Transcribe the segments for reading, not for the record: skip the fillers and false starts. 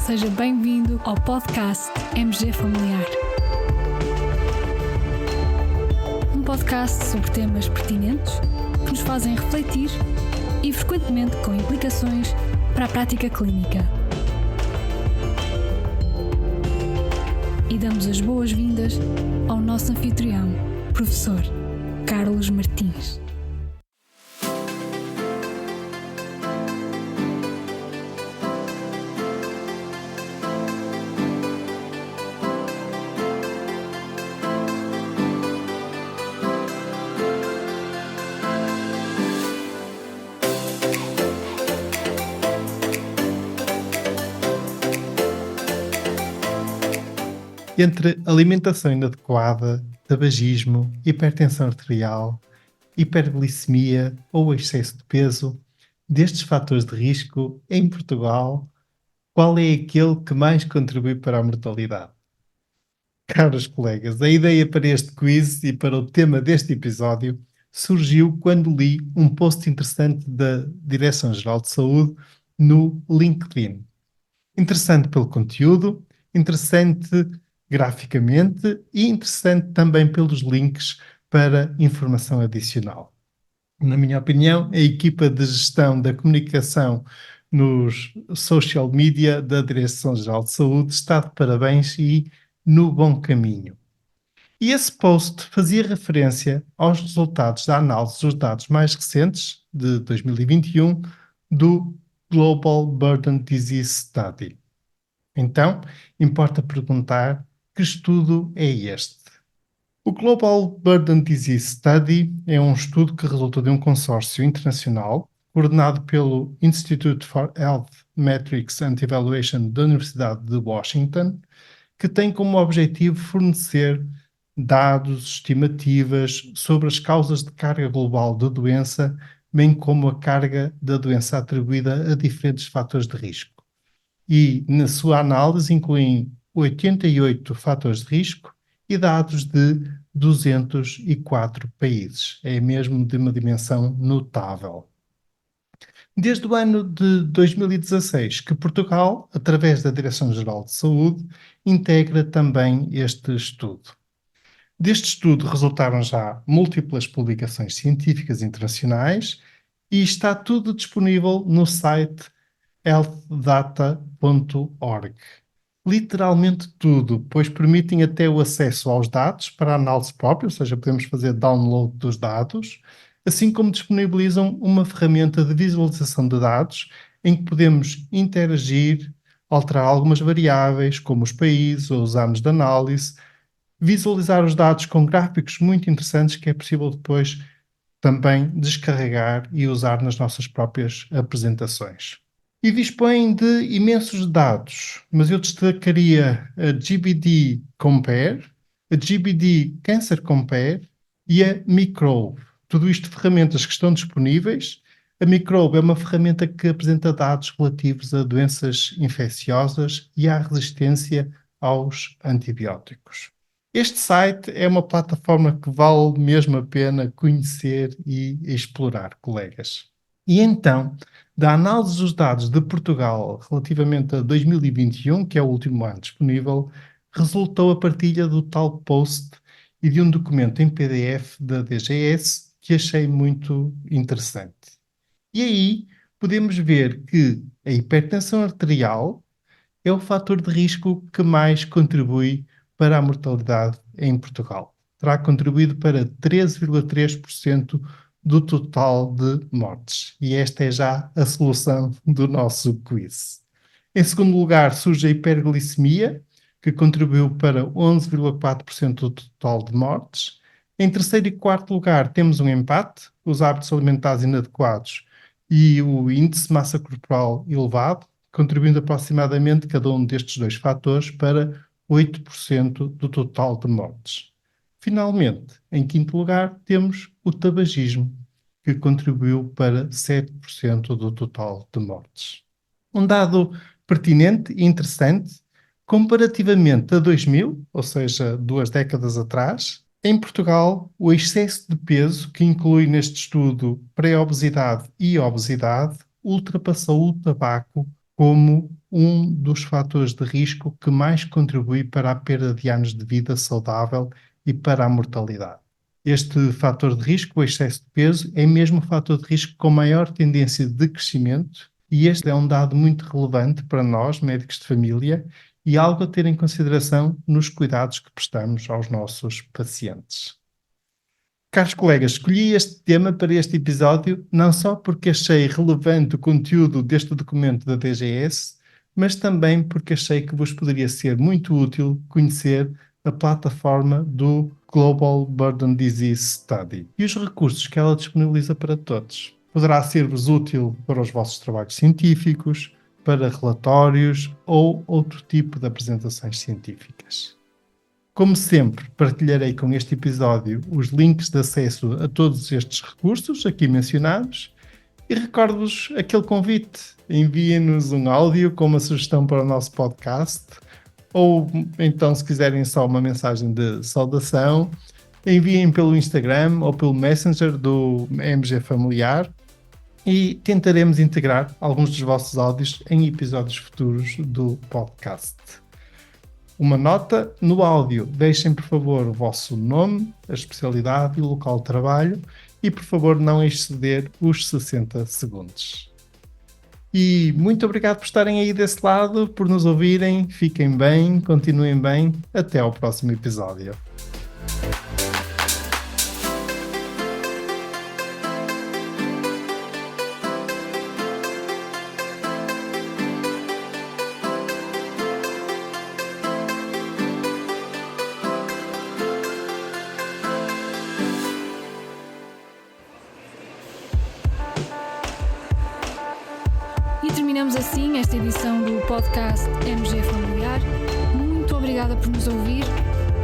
Seja bem-vindo ao podcast MG Familiar. Um podcast sobre temas pertinentes que nos fazem refletir e frequentemente com implicações para a prática clínica. E damos as boas-vindas ao nosso anfitrião, professor Carlos Martins. Entre alimentação inadequada, tabagismo, hipertensão arterial, hiperglicemia ou excesso de peso, destes fatores de risco, em Portugal, qual é aquele que mais contribui para a mortalidade? Caros colegas, a ideia para este quiz e para o tema deste episódio surgiu quando li um post interessante da Direção-Geral de Saúde no LinkedIn. Interessante pelo conteúdo, interessante graficamente e interessante também pelos links para informação adicional. Na minha opinião, a equipa de gestão da comunicação nos social media da Direção-Geral de Saúde está de parabéns e no bom caminho. E esse post fazia referência aos resultados da análise dos dados mais recentes, de 2021, do Global Burden Disease Study. Então, importa perguntar: que estudo é este? O Global Burden Disease Study é um estudo que resulta de um consórcio internacional coordenado pelo Institute for Health Metrics and Evaluation da Universidade de Washington, que tem como objetivo fornecer dados, estimativas sobre as causas de carga global da doença, bem como a carga da doença atribuída a diferentes fatores de risco. E, na sua análise, incluem 88 fatores de risco e dados de 204 países. É mesmo de uma dimensão notável. Desde o ano de 2016 que Portugal, através da Direção-Geral de Saúde, integra também este estudo. Deste estudo resultaram já múltiplas publicações científicas internacionais e está tudo disponível no site healthdata.org. Literalmente tudo, pois permitem até o acesso aos dados para a análise própria, ou seja, podemos fazer download dos dados, assim como disponibilizam uma ferramenta de visualização de dados em que podemos interagir, alterar algumas variáveis, como os países ou os anos de análise, visualizar os dados com gráficos muito interessantes que é possível depois também descarregar e usar nas nossas próprias apresentações. E dispõem de imensos dados, mas eu destacaria a GBD Compare, a GBD Cancer Compare e a Microbe. Tudo isto ferramentas que estão disponíveis. A Microbe é uma ferramenta que apresenta dados relativos a doenças infecciosas e à resistência aos antibióticos. Este site é uma plataforma que vale mesmo a pena conhecer e explorar, colegas. E então, da análise dos dados de Portugal relativamente a 2021, que é o último ano disponível, resultou a partilha do tal post e de um documento em PDF da DGS que achei muito interessante. E aí podemos ver que a hipertensão arterial é o fator de risco que mais contribui para a mortalidade em Portugal. Terá contribuído para 13,3% do total de mortes. E esta é já a solução do nosso quiz. Em segundo lugar, surge a hiperglicemia, que contribuiu para 11,4% do total de mortes. Em terceiro e quarto lugar, temos um empate, os hábitos alimentares inadequados e o índice de massa corporal elevado, contribuindo aproximadamente cada um destes dois fatores para 8% do total de mortes. Finalmente, em quinto lugar, temos o tabagismo, que contribuiu para 7% do total de mortes. Um dado pertinente e interessante, comparativamente a 2000, ou seja, 2 décadas atrás, em Portugal, o excesso de peso, que inclui neste estudo pré-obesidade e obesidade, ultrapassou o tabaco como um dos fatores de risco que mais contribui para a perda de anos de vida saudável e para a mortalidade. Este fator de risco, o excesso de peso, é mesmo o fator de risco com maior tendência de crescimento, e este é um dado muito relevante para nós, médicos de família, e algo a ter em consideração nos cuidados que prestamos aos nossos pacientes. Caros colegas, escolhi este tema para este episódio não só porque achei relevante o conteúdo deste documento da DGS, mas também porque achei que vos poderia ser muito útil conhecer a plataforma do Global Burden Disease Study e os recursos que ela disponibiliza para todos. Poderá ser-vos útil para os vossos trabalhos científicos, para relatórios ou outro tipo de apresentações científicas. Como sempre, partilharei com este episódio os links de acesso a todos estes recursos aqui mencionados e recordo-vos aquele convite. Enviem-nos um áudio com uma sugestão para o nosso podcast, ou então, se quiserem só uma mensagem de saudação, enviem pelo Instagram ou pelo Messenger do MG Familiar e tentaremos integrar alguns dos vossos áudios em episódios futuros do podcast. Uma nota: no áudio, deixem por favor o vosso nome, a especialidade e o local de trabalho e por favor não exceder os 60 segundos. E muito obrigado por estarem aí desse lado, por nos ouvirem, fiquem bem, continuem bem, até ao próximo episódio. E terminamos assim esta edição do podcast MG Familiar. Muito obrigada por nos ouvir.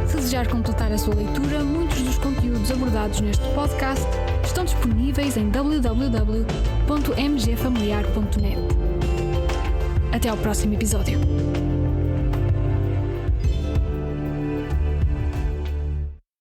Se desejar completar a sua leitura, muitos dos conteúdos abordados neste podcast estão disponíveis em www.mgfamiliar.net. Até ao próximo episódio.